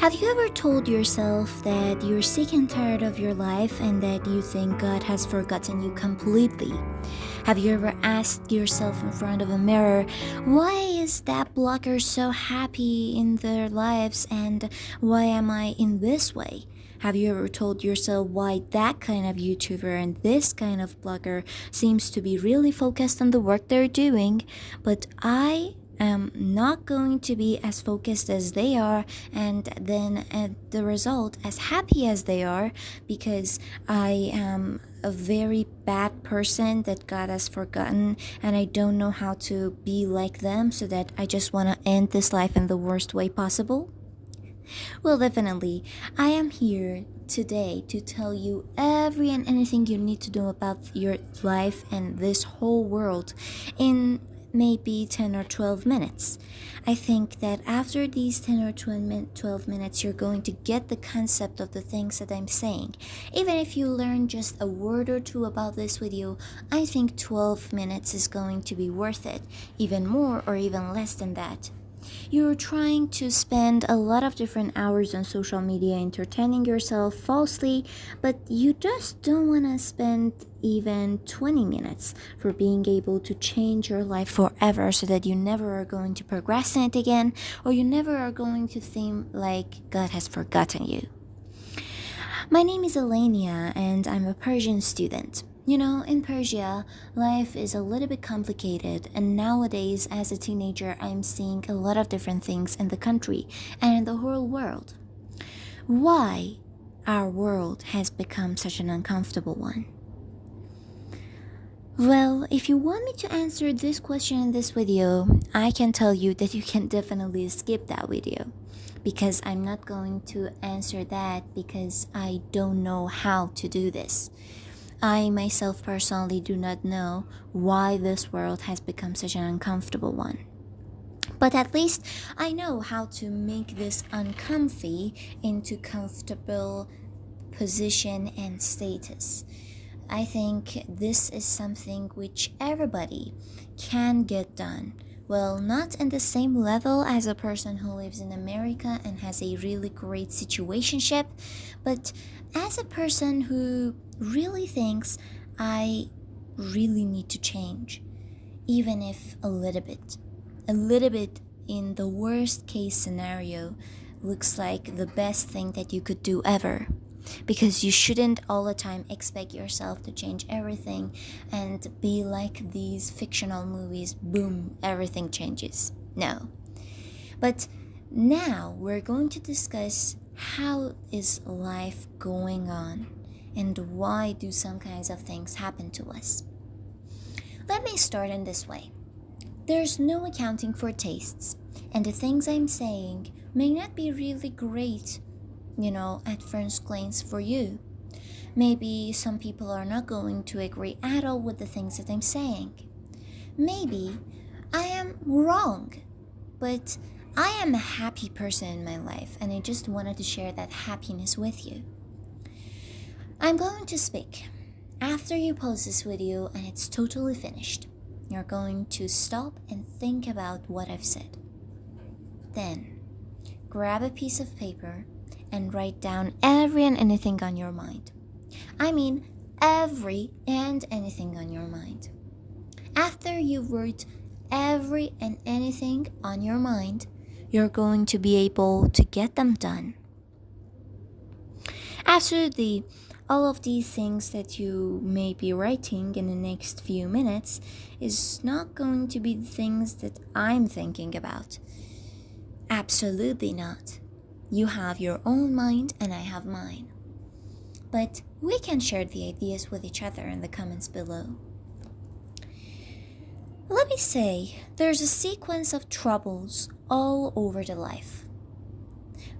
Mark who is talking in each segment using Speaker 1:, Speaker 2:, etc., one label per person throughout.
Speaker 1: Have you ever told yourself that you're sick and tired of your life and that you think God has forgotten you completely? Have you ever asked yourself in front of a mirror, why is that blogger so happy in their lives and why am I in this way? Have you ever told yourself why that kind of YouTuber and this kind of blogger seems to be really focused on the work they're doing, but I am not going to be as focused as they are, and then at the result as happy as they are because I am a very bad person that God has forgotten and I don't know how to be like them, so that I just want to end this life in the worst way possible? Well, definitely. I am here today to tell you every and anything you need to know about your life and this whole world in maybe 10 or 12 minutes. I think that after these 10 or 12 minutes, you're going to get the concept of the things that I'm saying. Even if you learn just a word or two about this video, I think 12 minutes is going to be worth it, even more or even less than that. You're trying to spend a lot of different hours on social media entertaining yourself falsely, but you just don't want to spend even 20 minutes for being able to change your life forever, so that you never are going to procrastinate again, or you never are going to think like God has forgotten you. My name is Elenia and I'm a Persian student. You know, in Persia, life is a little bit complicated, and nowadays, as a teenager, I'm seeing a lot of different things in the country and in the whole world. Why our world has become such an uncomfortable one? Well, if you want me to answer this question in this video, I can tell you that you can definitely skip that video, because I'm not going to answer that because I don't know how to do this. I myself personally do not know why this world has become such an uncomfortable one. But at least I know how to make this uncomfy into comfortable position and status. I think this is something which everybody can get done. Well, not in the same level as a person who lives in America and has a really great situationship, but as a person who really thinks I really need to change, even if a little bit. A little bit in the worst case scenario looks like the best thing that you could do ever. Because you shouldn't all the time expect yourself to change everything and be like these fictional movies, boom, everything changes. No. But now we're going to discuss how is life going on and why do some kinds of things happen to us. Let me start in this way. There's no accounting for tastes, and the things I'm saying may not be really great, at first glance for you. Maybe some people are not going to agree at all with the things that I'm saying. Maybe I am wrong, but I am a happy person in my life and I just wanted to share that happiness with you. I'm going to speak. After you pause this video and it's totally finished, you're going to stop and think about what I've said. Then, grab a piece of paper and write down every and anything on your mind. I mean, every and anything on your mind. After you wrote every and anything on your mind, you're going to be able to get them done. Absolutely, all of these things that you may be writing in the next few minutes is not going to be the things that I'm thinking about. Absolutely not. You have your own mind and I have mine. But we can share the ideas with each other in the comments below. Let me say, there's a sequence of troubles all over the life.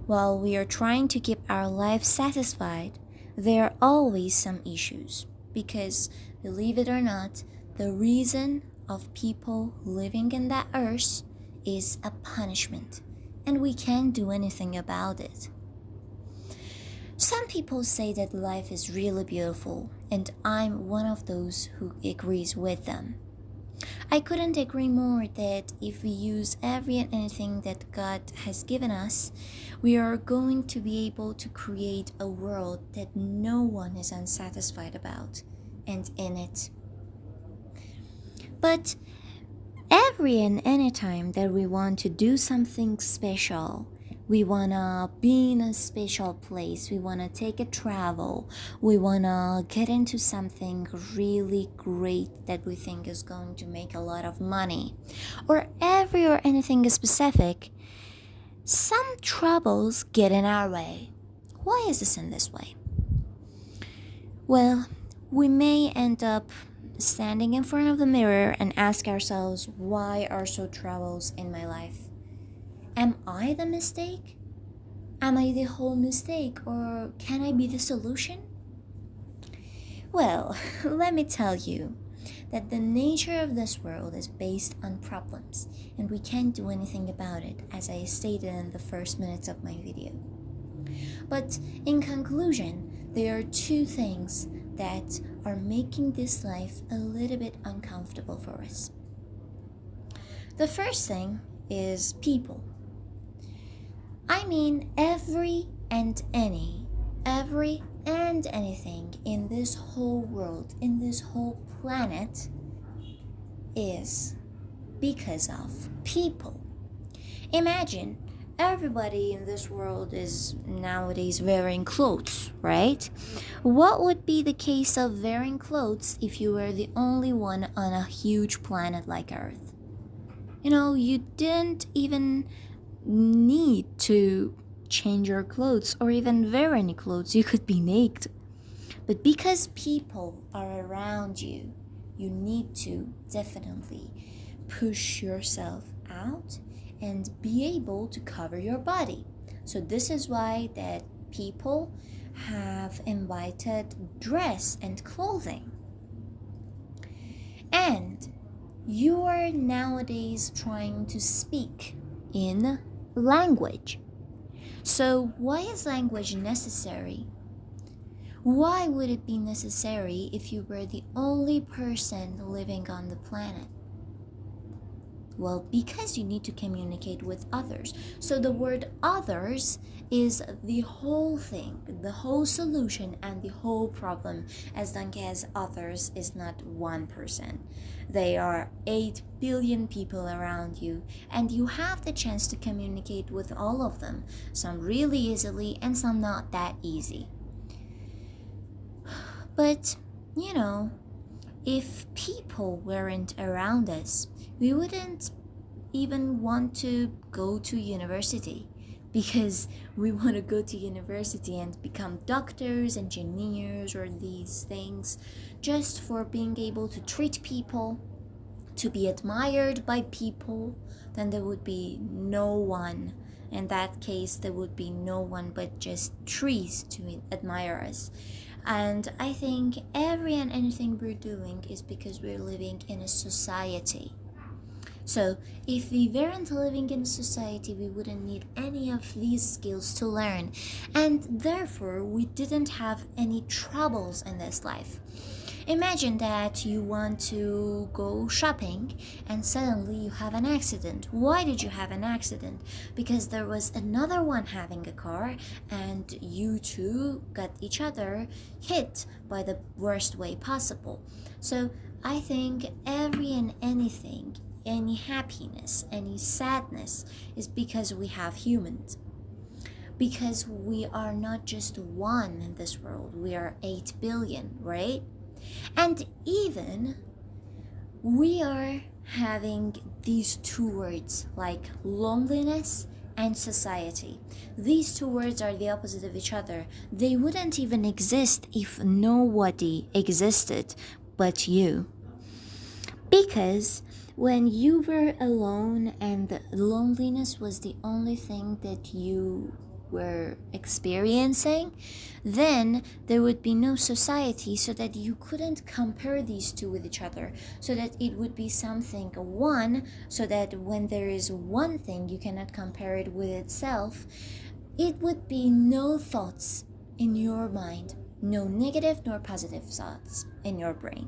Speaker 1: While we are trying to keep our life satisfied, there are always some issues. Because, believe it or not, the reason of people living in that earth is a punishment, and we can't do anything about it. Some people say that life is really beautiful, and I'm one of those who agrees with them. I couldn't agree more that if we use every and anything that God has given us, we are going to be able to create a world that no one is unsatisfied about and in it. But every and any time that we want to do something special, we wanna be in a special place, we wanna take a travel, we wanna get into something really great that we think is going to make a lot of money, or every or anything specific, some troubles get in our way. Why is this in this way? Well, we may end up standing in front of the mirror and ask ourselves, why are so troubles in my life? Am I the mistake? Am I the whole mistake, or can I be the solution? Well, let me tell you that the nature of this world is based on problems, and we can't do anything about it, as I stated in the first minutes of my video. But in conclusion, there are two things that are making this life a little bit uncomfortable for us. The first thing is people. I mean, every and anything in this whole world, in this whole planet, is because of people. Imagine everybody in this world is nowadays wearing clothes, right? What would be the case of wearing clothes if you were the only one on a huge planet like Earth? You didn't even need to change your clothes or even wear any clothes. You could be naked. But because people are around you, you need to definitely push yourself out and be able to cover your body. So this is why that people have invited dress and clothing. And you are nowadays trying to speak in language. So why is language necessary? Why would it be necessary if you were the only person living on the planet? Well, because you need to communicate with others. So the word others is the whole thing, the whole solution and the whole problem, as long as others is not one person. They are 8 billion people around you, and you have the chance to communicate with all of them, some really easily and some not that easy. But, if people weren't around us, we wouldn't even want to go to university, because we want to go to university and become doctors, engineers, or these things just for being able to treat people, to be admired by people. Then there would be no one. In that case, there would be no one but just trees to admire us. And I think every and anything we're doing is because we're living in a society. So if we weren't living in a society, we wouldn't need any of these skills to learn, and therefore we didn't have any troubles in this life. Imagine that you want to go shopping and suddenly you have an accident. Why did you have an accident? Because there was another one having a car and you two got each other hit by the worst way possible. So I think every and anything, any happiness, any sadness is because we have humans. Because we are not just one in this world, we are 8 billion, right? And even we are having these two words like loneliness and society. These two words are the opposite of each other. They wouldn't even exist if nobody existed but you. Because when you were alone and the loneliness was the only thing that you were experiencing, then there would be no society, so that you couldn't compare these two with each other, so that it would be something one, so that when there is one thing you cannot compare it with itself, it would be no thoughts in your mind, no negative nor positive thoughts in your brain.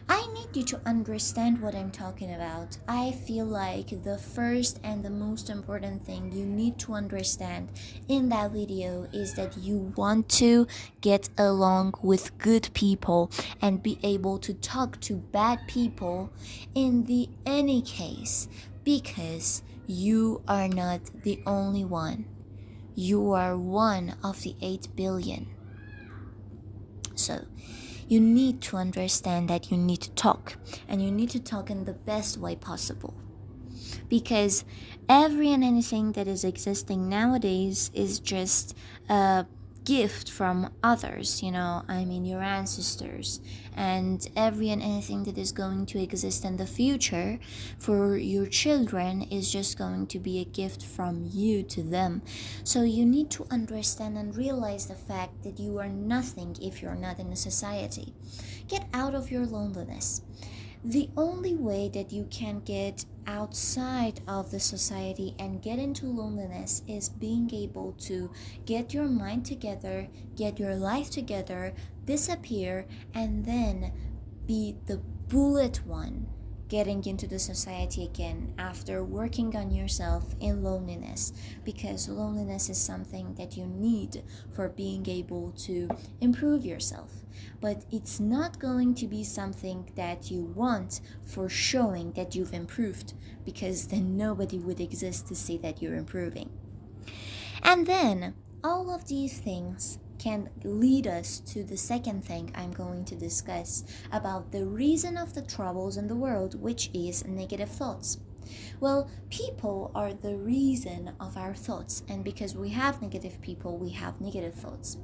Speaker 1: I need you to understand what I'm talking about. I feel like the first and the most important thing you need to understand in that video is that you want to get along with good people and be able to talk to bad people in the any case, because you are not the only one. You are one of the 8 billion. So, you need to understand that you need to talk, and you need to talk in the best way possible. Because every and anything that is existing nowadays is just a gift from others, your ancestors. And every and anything that is going to exist in the future for your children is just going to be a gift from you to them. So you need to understand and realize the fact that you are nothing if you're not in a society. Get out of your loneliness. The only way that you can get outside of the society and get into loneliness is being able to get your mind together, get your life together, disappear, and then be the bullet one getting into the society again after working on yourself in loneliness, because loneliness is something that you need for being able to improve yourself. But it's not going to be something that you want for showing that you've improved, because then nobody would exist to see that you're improving. And then all of these things can lead us to the second thing I'm going to discuss about the reason of the troubles in the world, which is negative thoughts. Well, people are the reason of our thoughts, and because we have negative people, we have negative thoughts.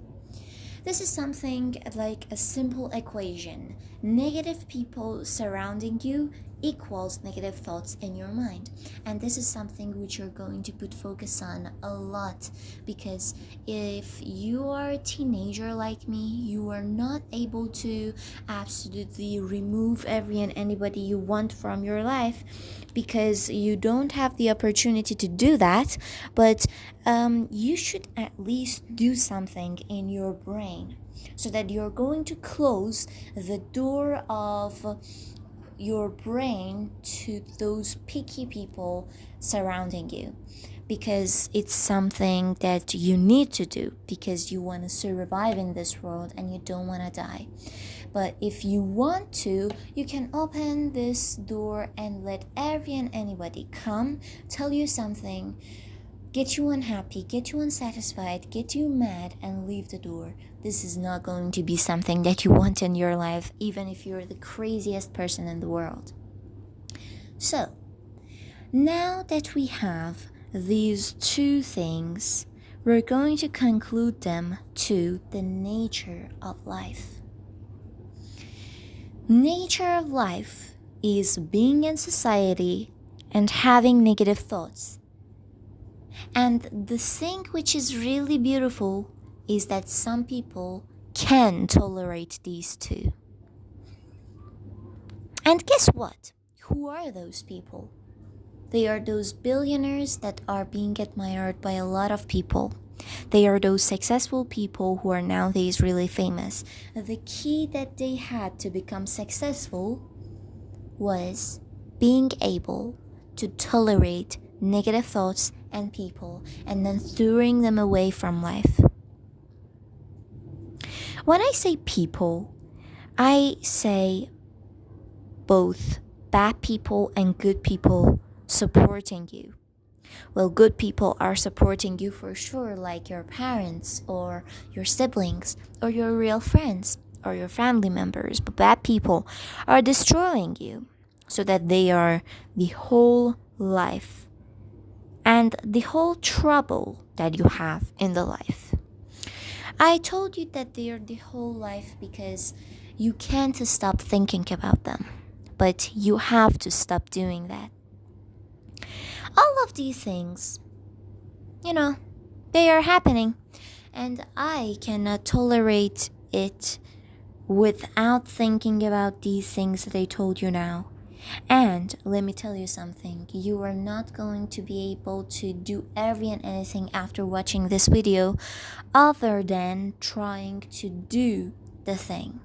Speaker 1: This is something like a simple equation. Negative people surrounding you equals negative thoughts in your mind. And this is something which you're going to put focus on a lot, because if you are a teenager like me, you are not able to absolutely remove every and anybody you want from your life, because you don't have the opportunity to do that. But you should at least do something in your brain so that you're going to close the door of your brain to those picky people surrounding you, because it's something that you need to do because you want to survive in this world and you don't want to die. But if you want to, you can open this door and let every and anybody come, tell you something, get you unhappy, get you unsatisfied, get you mad, and leave the door. This is not going to be something that you want in your life, even if you're the craziest person in the world. So, now that we have these two things, we're going to conclude them to the nature of life. Nature of life is being in society and having negative thoughts. And the thing which is really beautiful is that some people can tolerate these two. And guess what? Who are those people? They are those billionaires that are being admired by a lot of people. They are those successful people who are nowadays really famous. The key that they had to become successful was being able to tolerate negative thoughts and people, and then throwing them away from life. When I say people, I say both bad people and good people supporting you. Well, good people are supporting you for sure, like your parents or your siblings or your real friends or your family members. But bad people are destroying you so that they are the whole life and the whole trouble that you have in the life. I told you that they are the whole life because you can't stop thinking about them, but you have to stop doing that. All of these things, they are happening, and I cannot tolerate it without thinking about these things that I told you now. And let me tell you something, you are not going to be able to do every and anything after watching this video other than trying to do the thing.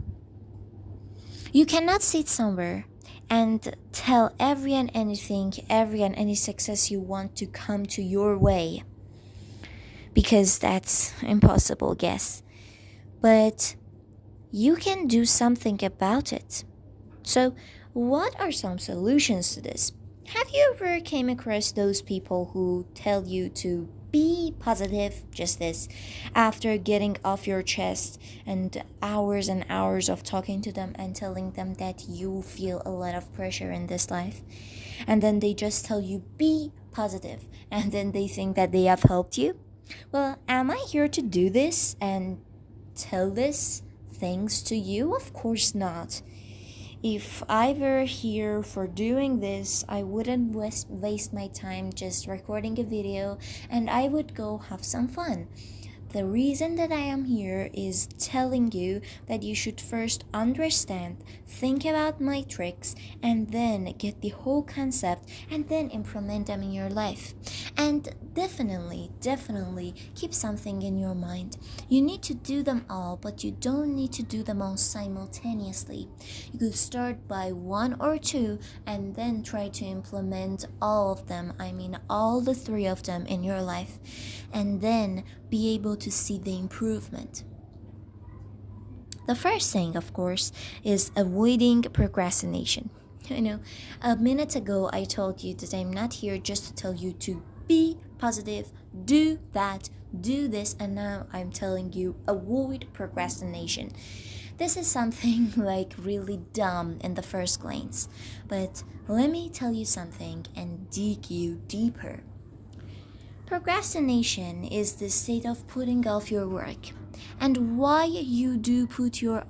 Speaker 1: You cannot sit somewhere and tell everyone anything, everyone any success you want to come to your way, because that's impossible, guess. But you can do something about it. So, what are some solutions to this? Have you ever came across those people who tell you to be positive, just this, after getting off your chest and hours of talking to them and telling them that you feel a lot of pressure in this life? And then they just tell you be positive, and then they think that they have helped you? Well, am I here to do this and tell this things to you? Of course not. If I were here for doing this, I wouldn't waste my time just recording a video, and I would go have some fun. The reason that I am here is telling you that you should first understand, think about my tricks, and then get the whole concept and then implement them in your life. And definitely keep something in your mind. You need to do them all, but you don't need to do them all simultaneously. You could start by one or two and then try to implement all of them, I mean all the three of them in your life, and then be able to see the improvement. The first thing, of course, is avoiding procrastination. You know, a minute ago I told you that I'm not here just to tell you to be positive, do that, do this, and now I'm telling you avoid procrastination. This is something like really dumb in the first glance, but let me tell you something and dig you deeper. Procrastination is the state of putting off your work. And why you do put your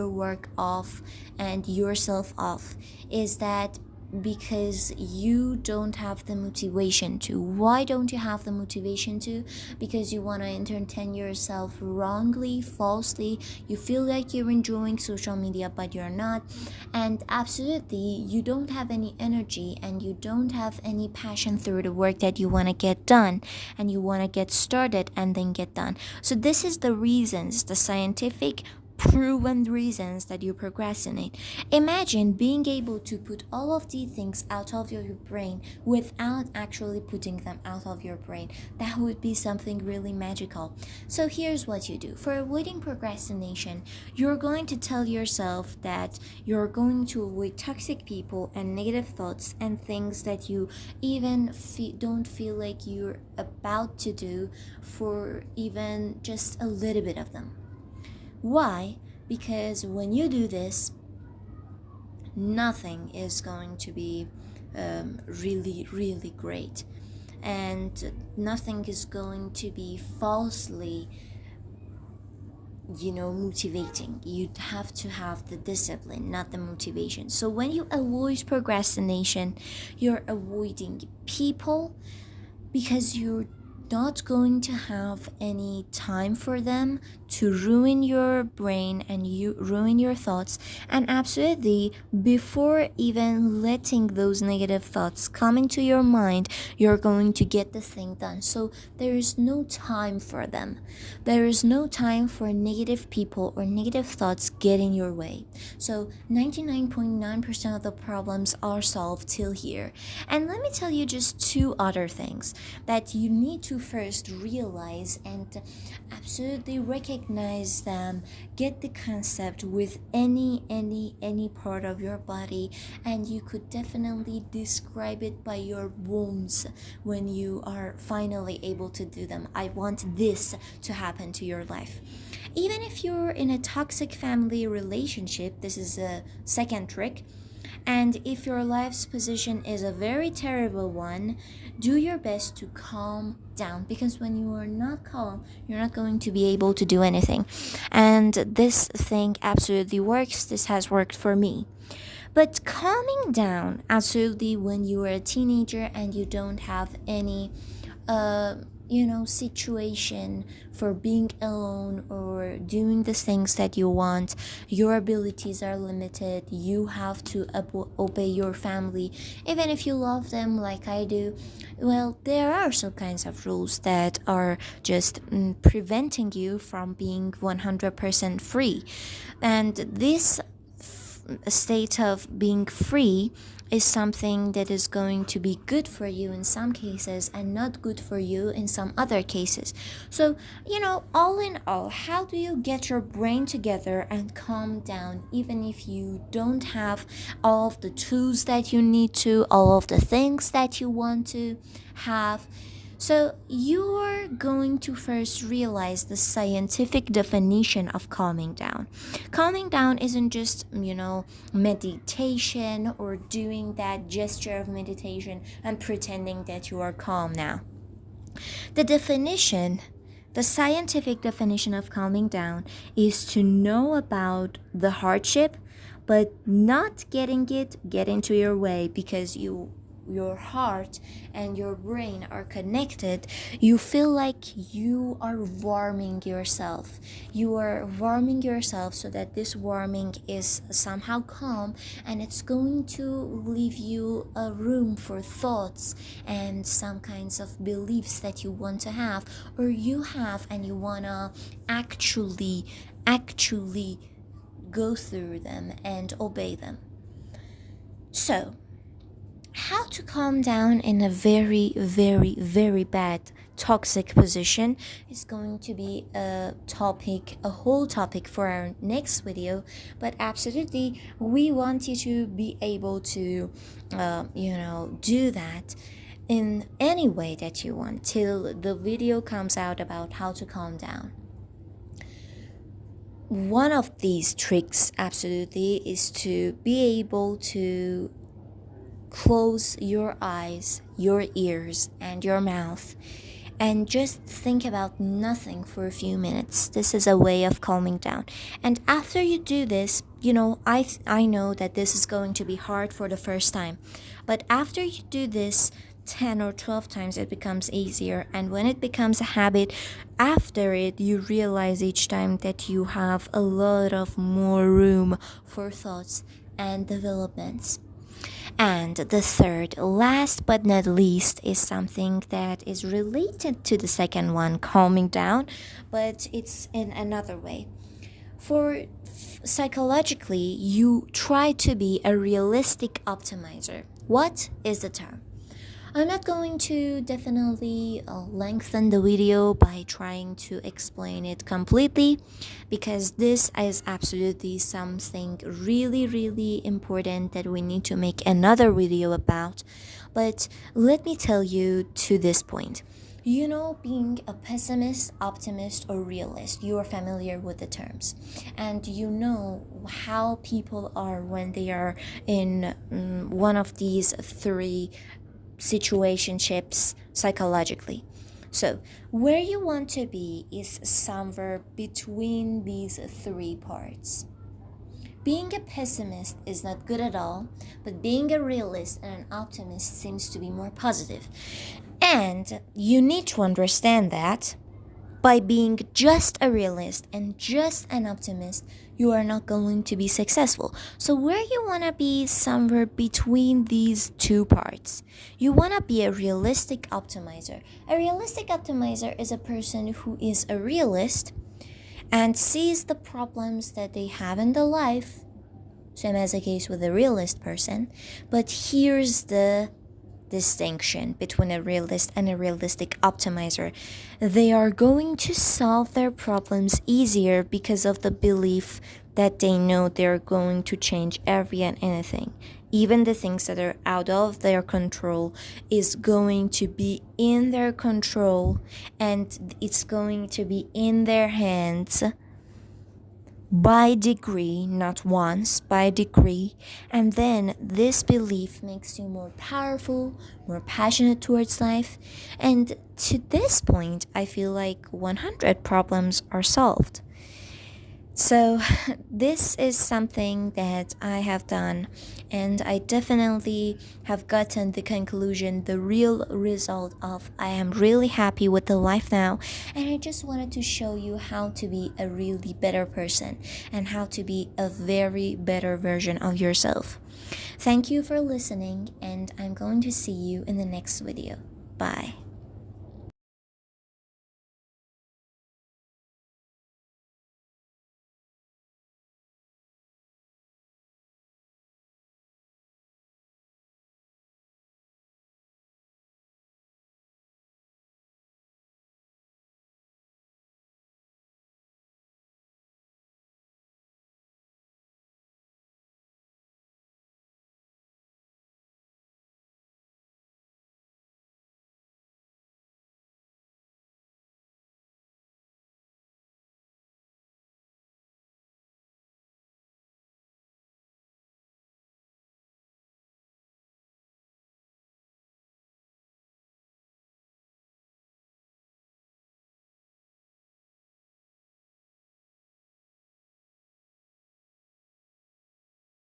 Speaker 1: work off and yourself off is that because you don't have the motivation to. Why don't you have the motivation to? Because you want to entertain yourself wrongly, falsely. You feel like you're enjoying social media, but you're not. And absolutely, you don't have any energy and you don't have any passion through the work that you want to get done, and you want to get started and then get done. So this is the reasons, the scientific proven reasons that you procrastinate. Imagine being able to put all of these things out of your brain without actually putting them out of your brain. That would be something really magical. So here's what you do. For avoiding procrastination, you're going to tell yourself that you're going to avoid toxic people and negative thoughts and things that you even don't feel like you're about to do for even just a little bit of them. Why? Because when you do this, nothing is going to be really great, and nothing is going to be falsely motivating. You have to have the discipline, not the motivation. So when you avoid procrastination, you're avoiding people because you're not going to have any time for them to ruin your brain and you ruin your thoughts. And absolutely, before even letting those negative thoughts come into your mind, you're going to get the thing done. So there is no time for them. There is no time for negative people or negative thoughts get in your way. So 99.9% of the problems are solved till here. And let me tell you just two other things that you need to first realize and absolutely recognize them. Get the concept with any part of your body, and you could definitely describe it by your wounds when you are finally able to do them. I want this to happen to your life. Even if you're in a toxic family relationship, this is a second trick. And if your life's position is a very terrible one, do your best to calm down, because when you are not calm, you're not going to be able to do anything. And this thing absolutely works. This has worked for me. But calming down, absolutely, when you are a teenager and you don't have any situation for being alone or doing the things that you want, your abilities are limited, you have to obey your family even if you love them like I do. Well, there are some kinds of rules that are just preventing you from being 100% free, and this a state of being free is something that is going to be good for you in some cases and not good for you in some other cases. So, all in all, how do you get your brain together and calm down even if you don't have all of the tools that you need to, all of the things that you want to have? So, you're going to first realize the scientific definition of calming down. Calming down isn't just, meditation or doing that gesture of meditation and pretending that you are calm now. The scientific definition of calming down is to know about the hardship, but not getting it get into your way because your heart and your brain are connected. You feel like you are warming yourself. You are warming yourself so that this warming is somehow calm, and it's going to leave you a room for thoughts and some kinds of beliefs that you want to have or you have, and you want to actually go through them and obey them. So, how to calm down in a very, very, very bad toxic position is going to be a whole topic for our next video. But absolutely, we want you to be able to, do that in any way that you want till the video comes out about how to calm down. One of these tricks, absolutely, is to be able to close your eyes, your ears, and your mouth and just think about nothing for a few minutes. This is a way of calming down. And after you do this, I know that this is going to be hard for the first time. But after you do this 10 or 12 times, it becomes easier. And when it becomes a habit, after it, you realize each time that you have a lot of more room for thoughts and developments. And the third, last but not least, is something that is related to the second one, calming down, but it's in another way. Psychologically, you try to be a realistic optimizer. What is the term? I'm not going to definitely lengthen the video by trying to explain it completely, because this is absolutely something really, really important that we need to make another video about. But let me tell you to this point. Being a pessimist, optimist, or realist, you are familiar with the terms. And you know how people are when they are in one of these three situationships psychologically. So, where you want to be is somewhere between these three parts. Being a pessimist is not good at all, but being a realist and an optimist seems to be more positive. And you need to understand that by being just a realist and just an optimist, you are not going to be successful. So where you want to be somewhere between these two parts. You want to be a realistic optimizer. A realistic optimizer is a person who is a realist and sees the problems that they have in the life, same as the case with a realist person, but here's the distinction between a realist and a realistic optimizer. They are going to solve their problems easier because of the belief that they know they're going to change every and anything. Even the things that are out of their control is going to be in their control, and it's going to be in their hands by degree, not once, by degree. And then this belief makes you more powerful, more passionate towards life. And to this point, I feel like 100 problems are solved. So this is something that I have done, and I definitely have gotten the conclusion, the real result of I am really happy with the life now, and I just wanted to show you how to be a really better person and how to be a very better version of yourself. Thank you for listening, and I'm going to see you in the next video. Bye.